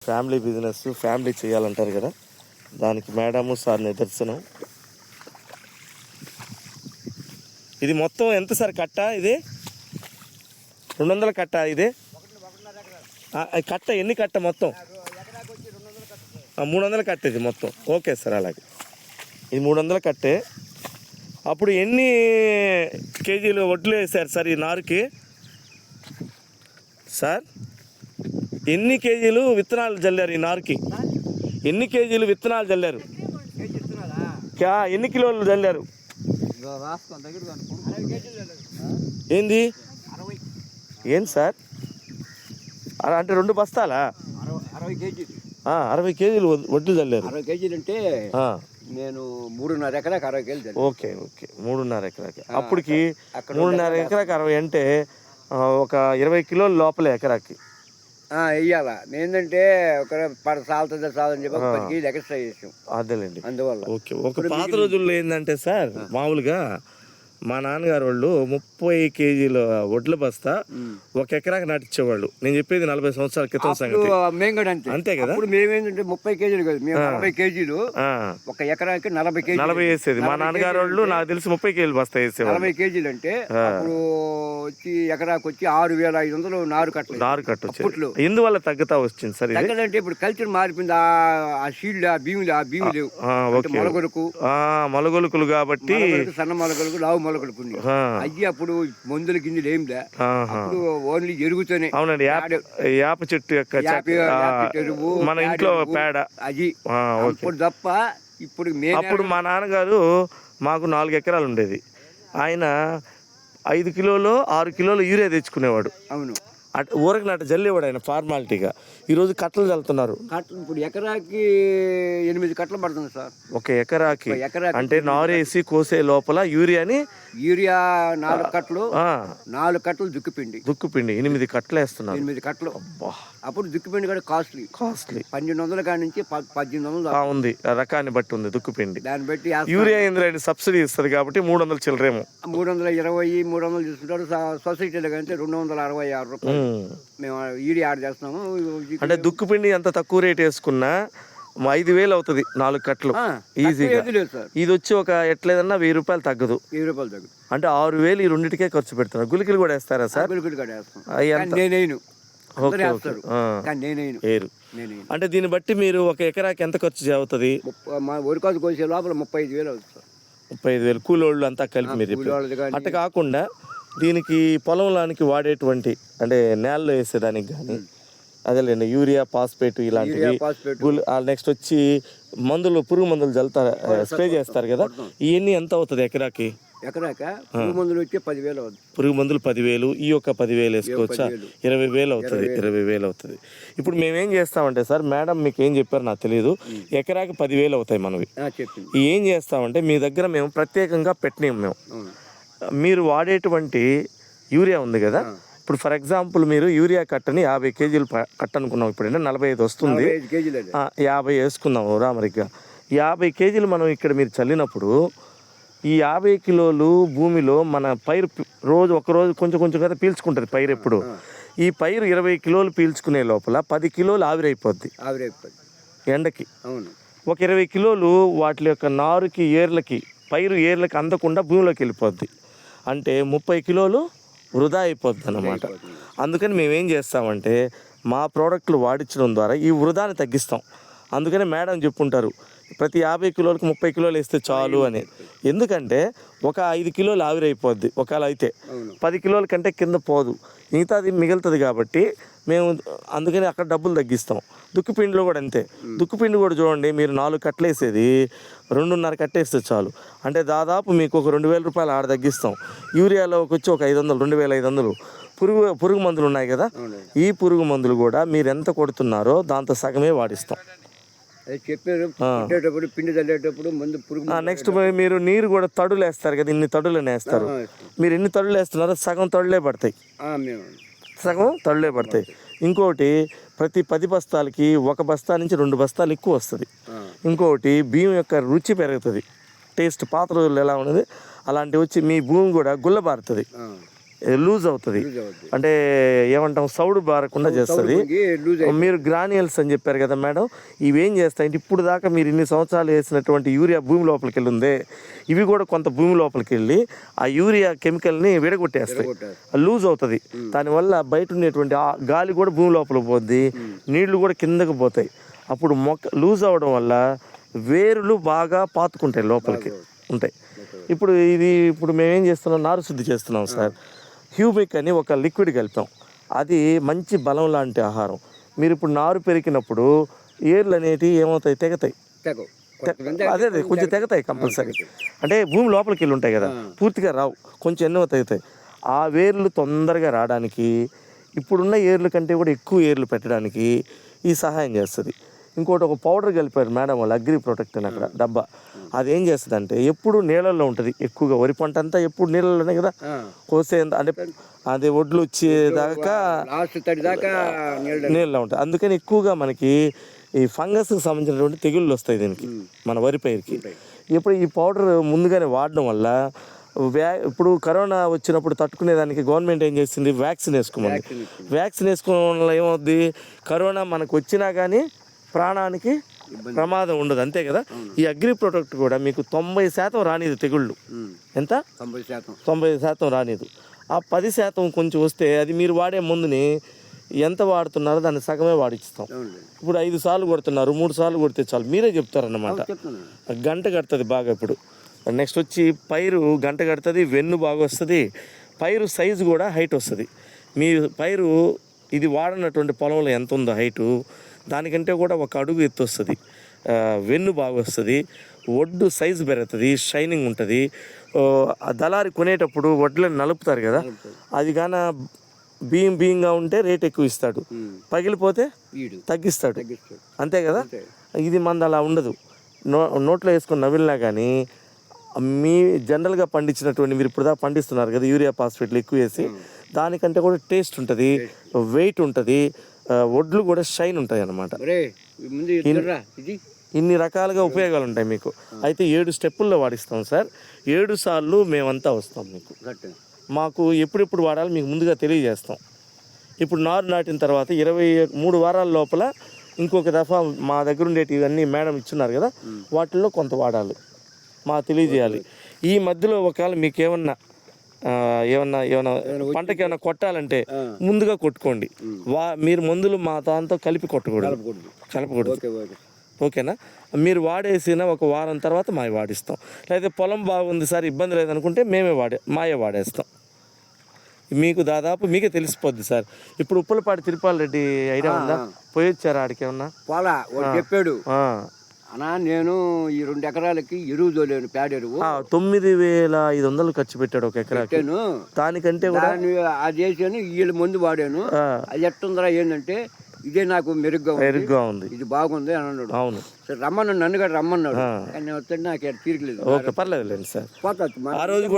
Family business family చేయాలంటారు కదా, దానికి మేడము సార్ నిదర్శనం. ఇది మొత్తం ఎంత సార్ కట్ట? ఇది 200 కట్ట. ఇది కట్ట ఎన్ని కట్ట మొత్తం? 300 కట్ట ఇది మొత్తం. ఓకే సార్, అలాగే ఇది 300 కట్టే. అప్పుడు ఎన్ని కేజీలు వడ్లు వేసారు సార్ ఈ నారుకి? సార్ ఎన్ని కేజీలు విత్తనాలు చల్లారు ఈ నారుకి? ఎన్ని కేజీలు విత్తనాలు చల్లారు? ఎన్ని కిలోలు చల్లారు? ఏంది ఏంది సార్? అంటే 2 బస్తాలా? 60 కేజీలు వడ్లు చల్లారు. 60 కేజీలు అంటే నేను 3.5 ఎకరాకి 60 కేజీలు. ఓకే ఓకే, 3.5 ఎకరాకి. అప్పటికి 3.5 ఎకరాకి 60 అంటే ఒక 20 కిలోల లోపలే ఎకరాకి వెయ్యాలా. ఏంటంటే ఒక సాగుతుంది సాగుదని చెప్పి 10 కేజీలు ఎక్స్ట్రా చేసాం. అదేలేండి, అందువల్ల. ఓకే. ఒక పాత రోజుల్లో ఏంటంటే సార్, మామూలుగా మా నాన్నగారు వాళ్ళు 30 కేజీల వడ్ల బస్తా 1 ఎకరాకి నాటించేవాళ్ళు. నేను చెప్పేది 40 సంవత్సరాల క్రితం సంగతి. మేము కూడా అంతే కదా. ఇప్పుడు మేమేంటంటే 30 కేజీలు కాదు, మేము 40 కేజీలు 1 ఎకరాకి 40 కేజీలు 40 వేసేది. మా నాన్నగారు వాళ్ళు నాకు తెలిసి 30 కేజీలు బస్తా వేసేవాళ్ళు. 40 కేజీలు అంటే అప్పుడు వచ్చి ఎకరాకి వచ్చి 6,500 నారు కట్టలు. ఎందువల్ల తగ్గుతా వచ్చింది సార్? తగ్గదంటే ఇప్పుడు కల్చర్ మారిపోయింది. ఆ షీల్డ్ ఆ భీములు లేవు. మొలగొలుకులు కాబట్టి సన్న మొలగొలుకు లావు మొలగొలుకు అయ్యి అప్పుడు మందుల గింజలు ఏం లే. అప్పుడు ఓన్లీ ఎరుగుతూనే. అవునండి, యాప చెట్టు యొక్క ఎరువు, మన ఇంట్లో పేడ అది అప్పుడు తప్ప. అప్పుడు మా నాన్నగారు మాకు 4 ఎకరాలు ఉండేది. ఆయన 5 కిలోలు 6 కిలోలు యూరియా తెచ్చుకునేవాడు. అవును, ఊరకు నాట జల్లేవాడు ఆయన ఫార్మాలిటీగా. ఈరోజు కట్టలు చల్లుతున్నారు. ఇప్పుడు ఎకరాకి 8 కట్టలు పడుతుంది సార్. ఒక ఎకరాకి అంటే నారేసి కోసే లోపల యూరియా 4 కట్టలు 4 కట్టలు దుక్కిపిండి 8 కట్టలు వేస్తున్నారు. 8 కట్టలు. అప్పుడు దుక్కిపిండి కూడా కాస్ట్లీ 1200 కాడి నుంచి 1800 ఉంది. రకాన్ని బట్టి ఉంది దుక్కిపిండి. దాన్ని బట్టి యూరియా ఏంద్రండి సబ్సిడీ ఇస్తుంది కాబట్టి 300 చిల్లరేమో. 320 300 తీసుకుంటారు. సొసైటీలో కంటే 266 రూపాయలు మేము యూరియా యాడ్ చేస్తున్నాము. అంటే దుక్కుపిండి ఎంత తక్కువ రేట్ వేసుకున్నా 5,000 అవుతుంది 4 కట్టలు ఈజీగా. ఇది వచ్చి ఒక ఎట్లేదన్నా 1,000 రూపాయలు తగ్గదు. 1000 రూపాయలు తగ్గదు. అంటే 6,000 ఈ రెండింటికే ఖర్చు పెడుతున్నారు. గులికలు కూడా వేస్తారా సార్? అంటే దీన్ని బట్టి మీరు ఒక ఎకరాకి ఎంత ఖర్చు అవుతుంది? వరి కోత కోసే లోపల 35,000 అవుతుంది. 35,000 కూలోళ్ళు అంతా కలిపి మీరు. అట్ట కాకుండా దీనికి పొలంలోనికి వాడేటువంటి అంటే నేలలో వేసేదానికి కానీ అదేలేండి యూరియా ఫాస్ఫేట్ ఇలాంటివి. నెక్స్ట్ వచ్చి మందులు పురుగు మందులు చల్లుతారు, స్ప్రే చేస్తారు కదా, ఇవన్నీ ఎంత అవుతుంది ఎకరాకి? పురుగు మందులు వచ్చి 10,000 అవుతుంది. పురుగు మందులు 10,000, ఈ యొక్క 10,000 వేసుకోవచ్చా? 20,000 అవుతుంది. 20,000 అవుతుంది. ఇప్పుడు మేమేం చేస్తామంటే సార్, మేడం మీకు ఏం చెప్పారు నాకు తెలియదు, ఎకరాకి 10,000 అవుతాయి మనవి. ఏం చేస్తామంటే మీ దగ్గర మేము ప్రత్యేకంగా పెట్టినాం. మీరు వాడేటువంటి యూరియా ఉంది కదా, ఇప్పుడు ఫర్ ఎగ్జాంపుల్ మీరు యూరియా కట్టని 50 కేజీలు కట్ట అనుకున్నాం. ఇప్పుడు 45 వస్తుంది, 50 వేసుకున్నాం రామరిగ్గా. 50 కేజీలు మనం ఇక్కడ మీరు చల్లినప్పుడు ఈ 50 కిలోలు భూమిలో మన పైరు రోజు ఒకరోజు కొంచెం కొంచెం కదా పీల్చుకుంటుంది పైరు. ఎప్పుడు ఈ పైరు 20 కిలోలు పీల్చుకునే లోపల 10 కిలోలు ఆవిరైపోద్ది ఎండకి. ఒక 20 కిలోలు వాటి యొక్క నారుకి పైరు ఏర్లకి అందకుండా భూమిలోకి వెళ్ళిపోద్ది. అంటే 30 కిలోలు వృధా అయిపోద్ది అన్నమాట. అందుకని మేమేం చేస్తామంటే మా ప్రోడక్ట్లు వాడించడం ద్వారా ఈ వృధాని తగ్గిస్తాం. అందుకని మేడం చెప్పుంటారు ప్రతి 50 కిలోలకు 30 కిలోలు వేస్తే చాలు అని. ఎందుకంటే ఒక 5 కిలోలు ఆవిరైపోద్ది ఒకవేళ అయితే, 10 కిలోల కంటే కింద పోదు, మిగతాది మిగులుతుంది. కాబట్టి మేము అందుకని అక్కడ డబ్బులు తగ్గిస్తాం. దుక్కిపిండిలో కూడా అంతే. దుక్కిపిండి కూడా చూడండి, మీరు 4 కట్టలు వేసేది 2.5 కట్టేస్తే చాలు. అంటే దాదాపు మీకు ఒక 2,000 రూపాయలు ఆడ తగ్గిస్తాం. యూరియాలోకి వచ్చి ఒక 500, 2,500. పురుగు మందులు ఉన్నాయి కదా, ఈ పురుగు మందులు కూడా మీరు ఎంత కొడుతున్నారో దాంతో సగమే వాడిస్తాం. పిండి చల్లేటప్పుడు నెక్స్ట్ మీరు నీరు కూడా తడులు వేస్తారు కదా, ఇన్ని తడులు వేస్తారు. మీరు ఎన్ని తడులు వేస్తున్నారో సగం తడులే పడతాయి. ఇంకోటి ప్రతి 10 బస్తాలకి 1 బస్తా నుంచి 2 బస్తాలు ఎక్కువ వస్తుంది. ఇంకోటి బియ్యం యొక్క రుచి పెరుగుతుంది, టేస్ట్ పాత రోజుల్లో ఎలా ఉన్నది అలాంటివి వచ్చి మీ భూమి కూడా గుల్లబారుతుంది. లూజ్ అవుతుంది, అంటే ఏమంటాం సౌడు బారకుండా చేస్తుంది. లూజ్ మీరు గ్రాన్యుల్స్ అని చెప్పారు కదా మేడం, ఇవేం చేస్తాయంటే ఇప్పుడు దాకా మీరు ఇన్ని సంవత్సరాలు వేసినటువంటి యూరియా భూమి లోపలికి వెళ్ళి ఉందే, ఇవి కూడా కొంత భూమి లోపలికి వెళ్ళి ఆ యూరియా కెమికల్ని విడగొట్టేస్తాయి, లూజ్ అవుతుంది. దానివల్ల బయట ఉండేటువంటి ఆ గాలి కూడా భూమి లోపలికి పోద్ది, నీళ్లు కూడా కిందకు పోతాయి. అప్పుడు మొక్క లూజ్ అవ్వడం వల్ల వేరులు బాగా పాతుకుంటాయి, లోపలికి ఉంటాయి. ఇప్పుడు మేమేం చేస్తున్నాం, నారు శుద్ధి చేస్తున్నాం సార్. హ్యూమిక్ అని ఒక లిక్విడ్ కలిపాం, అది మంచి బలం లాంటి ఆహారం. మీరు ఇప్పుడు నారు పెరిగినప్పుడు ఏర్లు అనేటివి ఏమవుతాయి, తెగతాయి. అదే కొంచెం తెగతాయి కంపల్సరీ, అంటే భూమి లోపలికి వెళ్ళి ఉంటాయి కదా, పూర్తిగా రావు, కొంచెం ఎన్నో తెగుతాయి. ఆ వేర్లు తొందరగా రావడానికి, ఇప్పుడున్న ఏర్ల కంటే కూడా ఎక్కువ ఏర్లు పెట్టడానికి ఈ సహాయం చేస్తుంది. ఇంకోటి ఒక పౌడర్ కలిపారు మేడం వాళ్ళు, అగ్రి ప్రొటెక్ట్ అని అక్కడ డబ్బా. అది ఏం చేస్తుంది అంటే ఎప్పుడు నీళ్ళల్లో ఉంటుంది, ఎక్కువగా వరి పంట అంతా ఎప్పుడు నీళ్ళలోనే కదా కోసే, అంటే అది ఒడ్లు వచ్చేదాకా నీళ్ళలో ఉంటుంది. అందుకని ఎక్కువగా మనకి ఈ ఫంగస్కి సంబంధించినటువంటి తెగుళ్ళు వస్తాయి దీనికి, మన వరి పైరుకి. ఇప్పుడు ఈ పౌడర్ ముందుగానే వాడడం వల్ల ఇప్పుడు కరోనా వచ్చినప్పుడు తట్టుకునేదానికి గవర్నమెంట్ ఏం చేసింది, వ్యాక్సిన్ వేసుకోమని. వ్యాక్సిన్ వేసుకోవడం వల్ల ఏమవుద్ది, కరోనా మనకు వచ్చినా కానీ ప్రాణానికి ప్రమాదం ఉండదు, అంతే కదా. ఈ అగ్రి ప్రొటెక్ట్ కూడా మీకు 90% రానిది తెగుళ్ళు, ఎంత 90% రానిది. ఆ 10% కొంచెం వస్తే అది మీరు వాడే ముందుని ఎంత వాడుతున్నారో దాన్ని సగమే వాడిస్తాం. ఇప్పుడు 5 సార్లు కొడుతున్నారు, 3 సార్లు కొడితే చాలు, మీరే చెప్తారన్నమాట. గంట కడుతుంది బాగా. ఇప్పుడు నెక్స్ట్ వచ్చి పైరు గంట కడుతుంది, వెన్ను బాగా వస్తుంది, పైరు సైజు కూడా హైట్ వస్తుంది. మీ పైరు ఇది వాడినటువంటి పొలంలో ఎంత ఉందో హైటు, దానికంటే కూడా 1 అడుగు ఎత్తు వస్తుంది, వెన్ను బాగా వస్తుంది, ఒడ్డు సైజు పెరుగుతుంది, షైనింగ్ ఉంటుంది. దళారి కొనేటప్పుడు వడ్లను నలుపుతారు కదా, అది కాన బియ్యంగా ఉంటే రేట్ ఎక్కువ ఇస్తాడు, పగిలిపోతే తగ్గిస్తాడు, అంతే కదా. ఇది మంది అలా ఉండదు, నోట్లో వేసుకొని నవ్వినా కానీ మీ జనరల్గా పండించినటువంటి, మీరు ఇప్పుడు దాకా పండిస్తున్నారు కదా యూరియా ఫాస్ఫేట్లు ఎక్కువ వేసి, దానికంటే కూడా టేస్ట్ ఉంటుంది, వెయిట్ ఉంటుంది, వడ్లు కూడా షైన్ ఉంటాయి అన్నమాట. ఇన్ని రకాలుగా ఉపయోగాలు ఉంటాయి మీకు. అయితే 7 స్టెప్పుల్లో వాడిస్తాం సార్, 7 సార్లు మేమంతా వస్తాం మీకు. మాకు ఎప్పుడెప్పుడు వాడాలి మీకు ముందుగా తెలియజేస్తాం. ఇప్పుడు నారు నాటిన తర్వాత 23 వారాల లోపల ఇంకొక దఫా మా దగ్గర ఉండేటివన్నీ మేడం ఇచ్చున్నారు కదా, వాటిల్లో కొంత వాడాలి, తెలియజేయాలి. ఈ మధ్యలో ఒకవేళ మీకు ఏమన్నా పంటకి ఏమైనా కొట్టాలంటే ముందుగా కొట్టుకోండి. మీరు మందులు మా దాంతో కలపకూడదు. ఓకేనా? మీరు వాడేసిన 1 వారం తర్వాత మావి వాడిస్తాం. లేకపోతే పొలం బాగుంది సార్ ఇబ్బంది లేదనుకుంటే మాయే వాడేస్తాం. మీకు దాదాపు మీకే తెలిసిపోద్ది సార్. ఇప్పుడు ఉప్పలపాటి తిరుపాల్ రెడ్డి ఐడియా ఉందా, పోయొచ్చారా ఆడికి ఏమన్నా? చెప్పాడు అన్నా, నేను ఈ 2 ఎకరాలకి ఎరువు తోలేను, పేడ ఎరువు 9,500 ఖర్చు పెట్టాడు 1 ఎకరాకి. దానికంటే కూడా అది వేసాను, వీళ్ళు ముందు వాడాను. అది ఎట్టుందరా ఏంటంటే ఇదే నాకు మెరుగ్గా ఉంది, ఇది బాగుంది అని అన్నాడు. అవును, రమ్మన్నాడు, నన్ను కూడా రమ్మన్నాడు, కానీ వస్తే నాకు తీరికలేదు. ఓకే, పర్లేదు సార్. పోతా ఆ రోజు